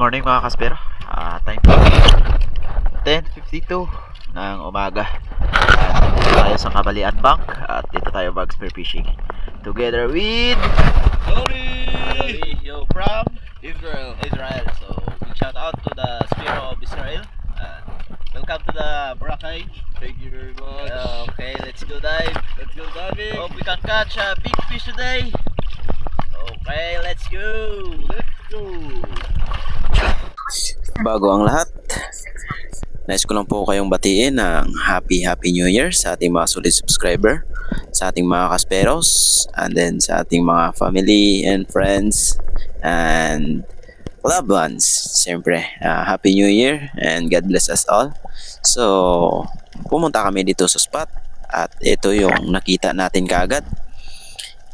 morning mga kaspero. Time 10:52 ng umaga. Dito tayo sa Kabalian Bank at dito tayo mag-spear fishing together with Sorry! Yo from Israel. Israel. So big shout out to the Spear of Israel. Welcome to the Boracay. Thank you very much. Okay, let's go dive. Let's go diving. Hope we can catch a big fish today. Okay, let's go. Let's go. Bago ang lahat, nais ko lang po kayong batiin ng Happy New Year sa ating mga solid subscriber, sa ating mga kasperos, and then sa ating mga family and friends and loved ones. Siyempre, Happy New Year and God bless us all. So, pumunta kami dito sa spot at ito yung nakita natin kaagad.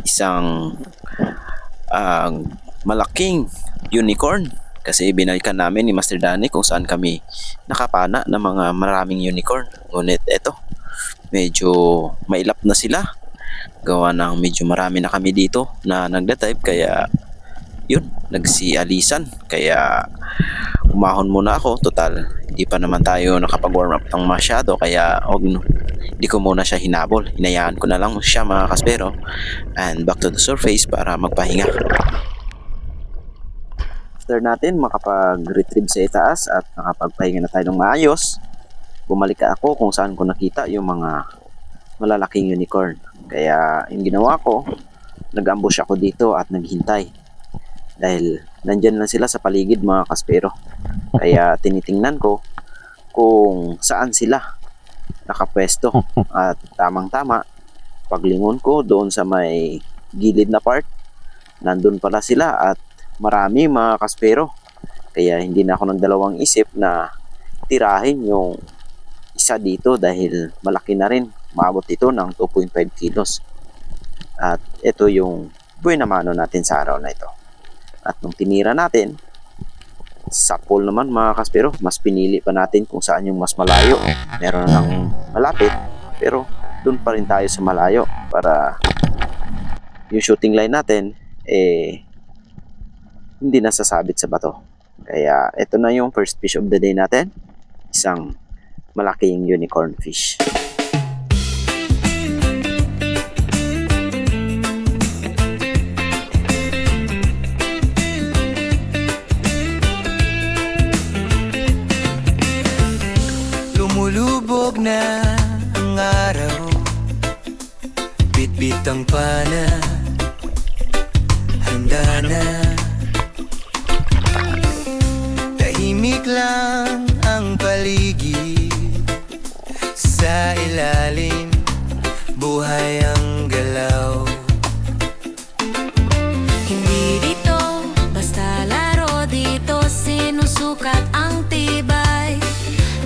Isang malaking unicorn. Kasi binalikan namin ni Master Danny kung saan kami nakapana ng mga maraming unicorn. Ngunit eto, medyo mailap na sila. Gawa ng medyo marami na kami dito na nagda-dive, kaya yun, nagsialisan. Kaya umahon muna ako. Total, hindi pa naman tayo nakapag-warm up ng masyado, kaya hindi ko muna siya hinabol. Hinayaan ko na lang siya mga kaspero and back to the surface para magpahinga. After natin makapag-retrieve sa itaas at nakapagpahinga na tayo ng maayos, bumalik ako kung saan ko nakita yung mga malalaking unicorn. Kaya yung ginawa ko, nag-ambush ako dito at naghintay. Dahil nandyan lang sila sa paligid mga kaspero. Kaya tinitingnan ko kung saan sila nakapwesto. At tamang-tama, paglingon ko doon sa may gilid na part, nandun pala sila at marami mga kaspero. Kaya hindi na ako nagdalawang isip na tirahin yung isa dito dahil malaki na rin. Maabot ito ng 2.5 kilos. At ito yung buhay na mano natin sa araw na ito. At nung tinira natin, sa pool naman mga kaspero, mas pinili pa natin kung saan yung mas malayo. Meron nang malapit, pero dun pa rin tayo sa malayo para yung shooting line natin hindi nasasabit sa bato. Kaya ito na yung first fish of the day natin, isang malaking unicorn fish. Lumulubog na ang araw, bitbit ang pana, handa na. Tahimik lang ang paligid, sa ilalim buhay ang galaw. Hindi dito basta laro, dito sinusukat ang tibay.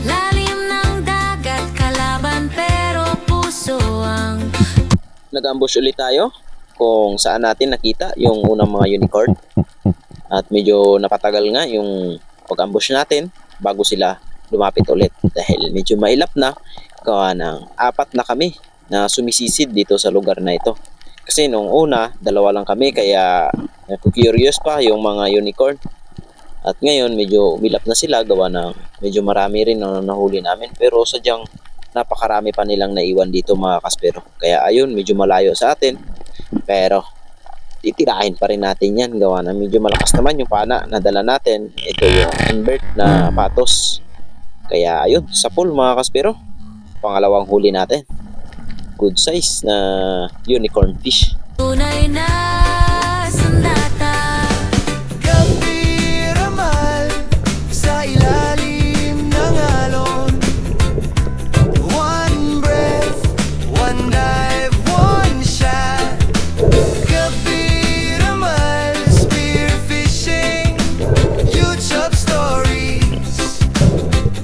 Lalim ng dagat kalaban pero puso ang... Nag-ambush ulit tayo kung saan natin nakita yung unang mga unicorn. At medyo napatagal nga yung pag-ambush natin bago sila lumapit ulit. Dahil medyo mailap na, gawa ng 4 na kami na sumisisid dito sa lugar na ito. Kasi nung una, 2 lang kami, kaya curious pa yung mga unicorn. At ngayon medyo umilap na sila, gawa ng medyo marami rin na nahuli namin. Pero sadyang napakarami pa nilang naiwan dito mga kaspero. Kaya ayun, medyo malayo sa atin. Pero titirahin pa rin natin yan, gawa na medyo malakas naman yung pana na dala natin. Ito yung invert na patos. Kaya ayun, sa pool mga kaspero, pangalawang huli natin. Good size na unicorn fish. Tunay na sandata. Kapiramal sa ilalim ng alon. One breath, one dive, one shot. Kapiramal spear fishing, YouTube stories,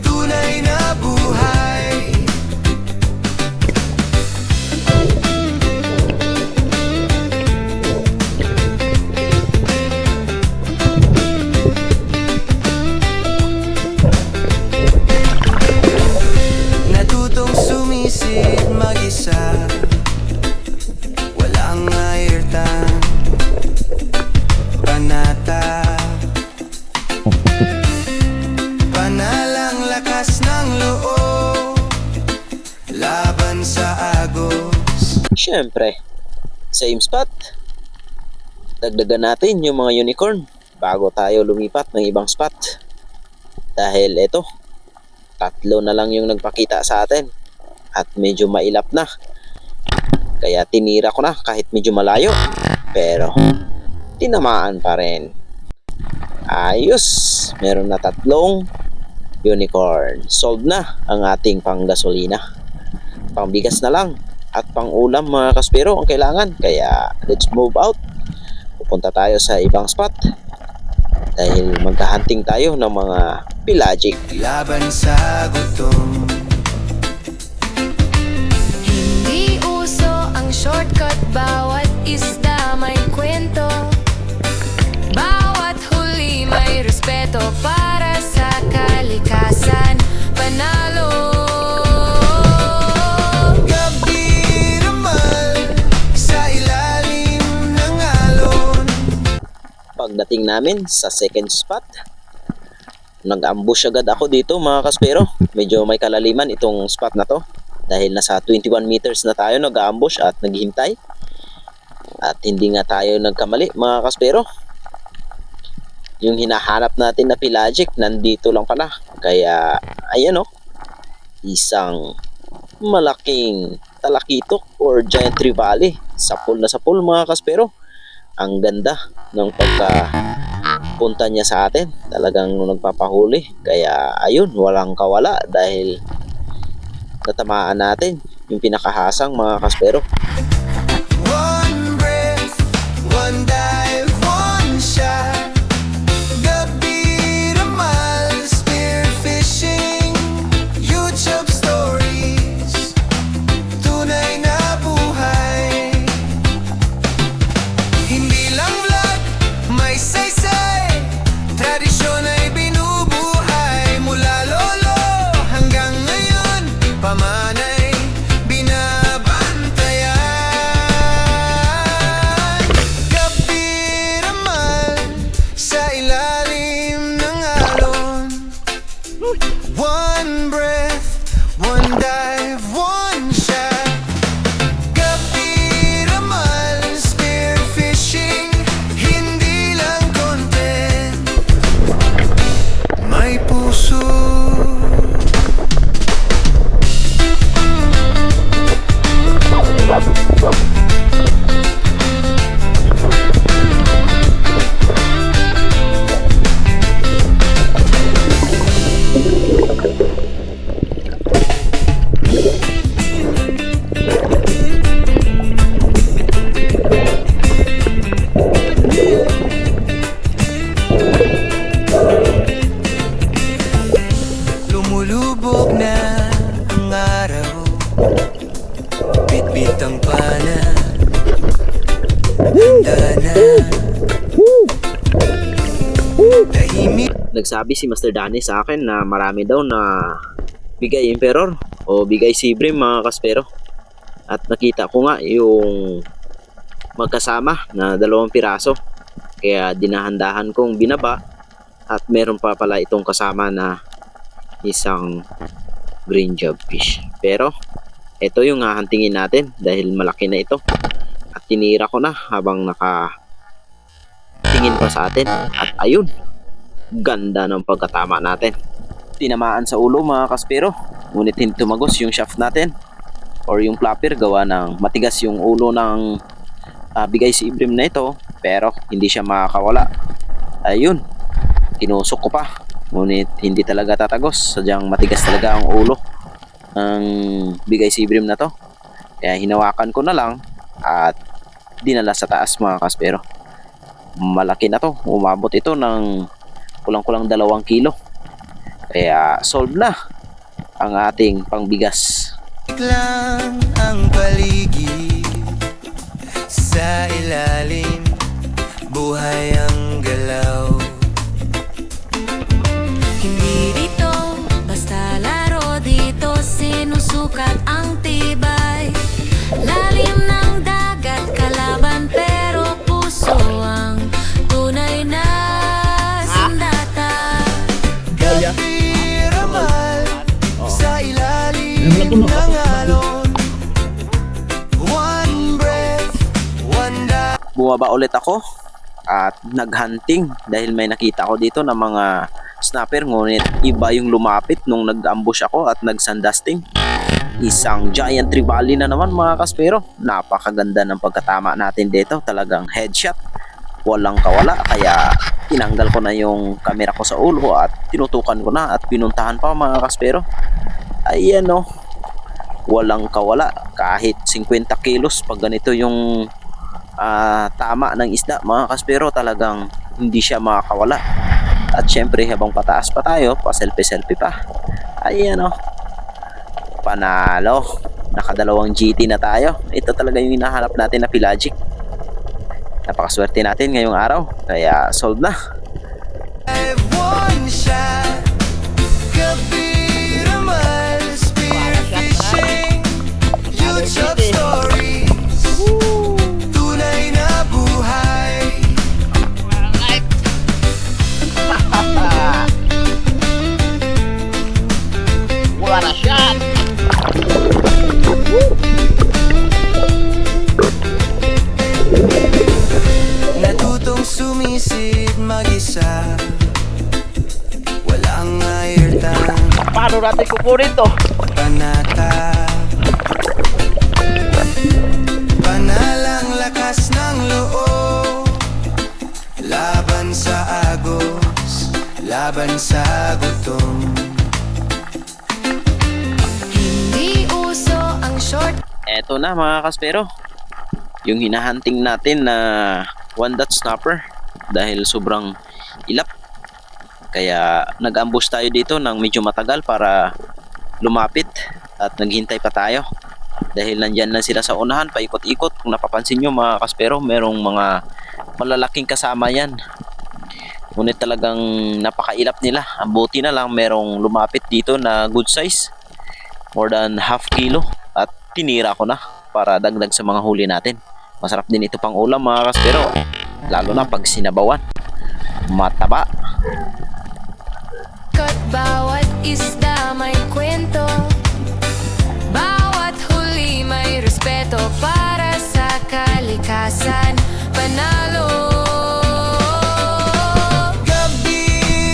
tunay na buhay. Siyempre, same spot. Dagdagan natin yung mga unicorn bago tayo lumipat ng ibang spot. Dahil ito, 3 na lang yung nagpakita sa atin at medyo mailap na. Kaya tinira ko na kahit medyo malayo. Pero tinamaan pa rin. Ayos, meron na 3 unicorn. Solved na ang ating panggasolina. Pangbigas na lang at pang-ulam mga kaspero ang kailangan. Kaya let's move out. Pupunta tayo sa ibang spot dahil maghahunting tayo ng mga pelagic. Laban sa gutom. Hindi uso ang shortcut, bawat isda may kwento. Bawat huli may respeto para sa kalikasan. Panalo. Gabi naman sa ilalim ng alon. Pagdating namin sa second spot, nag-ambush agad ako dito mga kaspero. Medyo may kalaliman itong spot na to dahil nasa 21 meters na tayo nag-ambush at naghihintay. At hindi nga tayo nagkamali mga kaspero. Yung hinahanap natin na pelagic nandito lang pala. Kaya ayan o, isang malaking talakitok or giant trevally. Sapul na sapul mga kaspero. Ang ganda ng pagkapunta niya sa atin. Talagang nagpapahuli. Kaya ayun, walang kawala dahil natamaan natin yung pinakahasang mga kaspero. One breath, one dive, one shot. Gabi naman, spear fishing, YouTube stories, tunay na buhay. Hindi lang vlog, may saysay, tradisyon ay binubuhay. Mula lolo hanggang ngayon, pamanay binabantayan. Gabi naman sa ilalim ng alon. One breath, one dive, one shot. Gabi naman, spear fishing, hindi lang content, may puso. Lumulubog na ang araw, bitbit ang pana, handa na. Tahimik. Nagsabi si Master Danny sa akin na marami daw na bigay emperor o bigay sibrim mga kaspero. At nakita ko nga yung magkasama na 2 piraso. Kaya dinahandahan kong binaba at meron pa pala itong kasama na isang green jobfish. Pero ito yung hahantingin natin dahil malaki na ito. At tinira ko na habang nakatingin pa sa atin. At ayun, ganda ng pagkatama natin. Tinamaan sa ulo mga kaspero. Ngunit hindi tumagos yung shaft natin or yung flapper, gawa ng matigas yung ulo ng bigay si Ibrim na ito. Pero hindi siya makakawala. Ayun, tinusok ko pa. Ngunit hindi talaga tatagos. Sadyang matigas talaga ang ulo ng bigay si Ibrim na to. Kaya hinawakan ko na lang at dinala sa taas mga kaspero. Malaki na to. Umabot ito ng kulang-kulang 2 kilo. Kaya solve na ang ating pangbigas. lang ang paligid, sa ilalim buhay ang galaw. Hindi dito basta laro, dito sinusukat ang tibay. Lalim ng dagat kalaban, pero puso ang tunay na sandata. Gabi ramal sa ilalim ng alon. One bumaba ulit ako at naghunting dahil may nakita ko dito ng mga snapper, ngunit iba yung lumapit nung nag-ambush ako at nag-sandusting. Isang giant trevally na naman mga kaspero. Napakaganda ng pagkatama natin dito, talagang headshot, walang kawala. Kaya tinanggal ko na yung camera ko sa ulo at tinutukan ko na at pinuntahan pa mga kaspero. Ayan o, walang kawala. Kahit 50 kilos pag ganito yung tama ng isda mga kaspero, talagang hindi siya makakawala. At syempre habang pataas pa tayo, pa selfie pa. Ayan o, panalo. Nakadalawang GT na tayo. Ito talaga yung hinahanap natin na pelagic. Napakaswerte natin ngayong araw, kaya sold na. I've one shot. Gabi naman, spear fishing, YouTube stories, tunay na buhay. Wala na shot! Natutong sumisid mag-isa, walang airtime, Paano natin kukunin to? panata, panalang lakas ng loob, laban sa agos, laban sa gutom. Hindi uso ang short Eto na mga kaspero, yung hinahunting natin na one dot snapper dahil sobrang ilap. Kaya nag-ambush tayo dito ng medyo matagal para lumapit at naghintay pa tayo. Dahil nandyan lang sila sa unahan, paikot-ikot. Kung napapansin nyo mga kaspero, merong mga malalaking kasama yan. Ngunit talagang napakailap nila. Ang buti na lang merong lumapit dito na good size, more than half kilo, at tinira ko na para dagdag sa mga huli natin. Masarap din ito pang ulam mga kaspero, lalo na pag sinabawan, mataba. kat bawat isda may kwento, bawat huli may respeto para sa kalikasan. Panalo. Gabi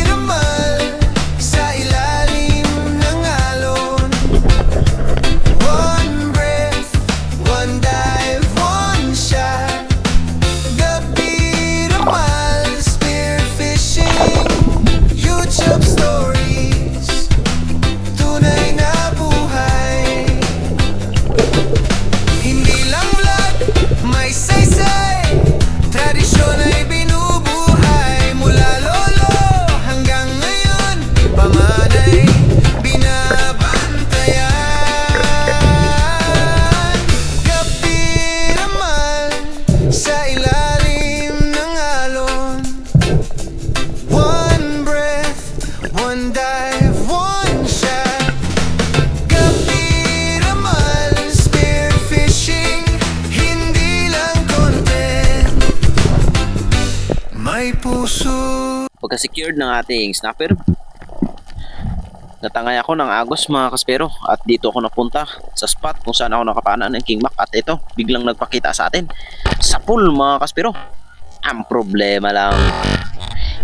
naman, sa ilalim ng alon, one breath, one dive, one shot. Gabi naman, spear fishing, YouTube stories, tunay na buhay. Hindi lang vlog, may saysay, tradisyon ay binubuhay. Mula lolo hanggang ngayon, pamanay binabantayan. Gabi naman, sa ilalim ng alon, one breath, one dive, one shot. Gabi naman, spear fishing, hindi lang content, may puso. Pagka-secured ng ating snapper, natangay ako ng agos mga kaspero at dito ako napunta sa spot kung saan ako nakapana ng King Mac. At ito, biglang nagpakita sa atin sa pool mga kaspero. Ang problema lang,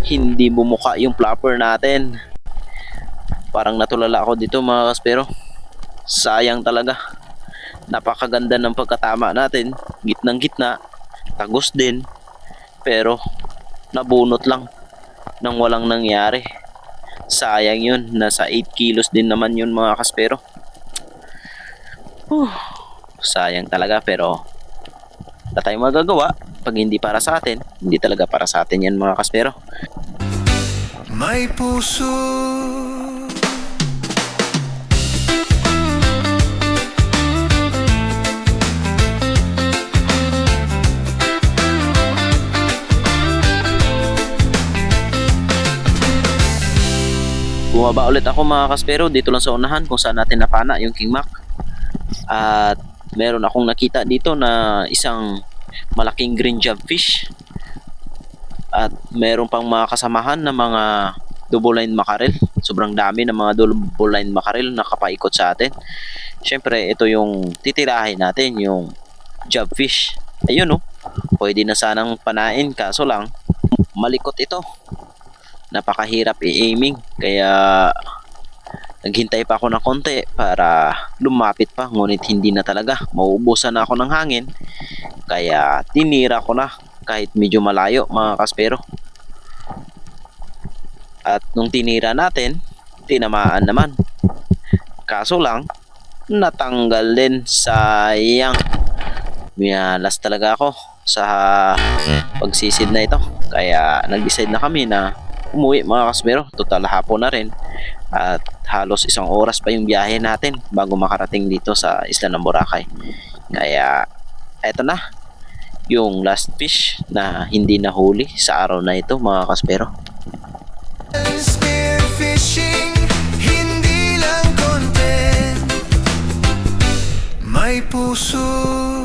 hindi bumuka yung flopper natin. Parang natulala ako dito mga kaspero. Sayang talaga. Napakaganda ng pagkatama natin, gitnang gitna, tagos din, pero nabunot lang nang walang nangyari. Sayang yun, nasa 8 kilos din naman yun mga kaspero. Sayang talaga, pero wala tayong magagawa. Pag hindi para sa atin, hindi talaga para sa atin yan mga kaspero. May puso. Bumaba ulit ako mga kaspero dito lang sa unahan kung saan natin napana yung King Mac. At meron akong nakita dito na isang malaking green job fish. At meron pang mga kasamahan na mga double line mackerel. Sobrang dami ng mga double line mackerel na kapaikot sa atin. Syempre ito yung titirahin natin, yung job fish. Ayun oh. Pwede na sanang panain kaso lang malikot ito. Napakahirap i-aiming kaya naghintay pa ako ng konti para lumapit pa, ngunit hindi na talaga. Mauubusan na ako ng hangin kaya tinira ko na kahit medyo malayo mga kaspero. At nung tinira natin, tinamaan naman. Kaso lang, natanggal din. Sayang. Miyalas talaga ako sa pagsisid na ito. Kaya nag-decide na kami na umuwi mga kaspero. Total hapon na rin. At halos 1 oras pa yung biyahe natin bago makarating dito sa isla ng Boracay. Kaya eto na yung last fish na hindi nahuli sa araw na ito mga kaspero. Spearfishing, hindi lang content, may puso.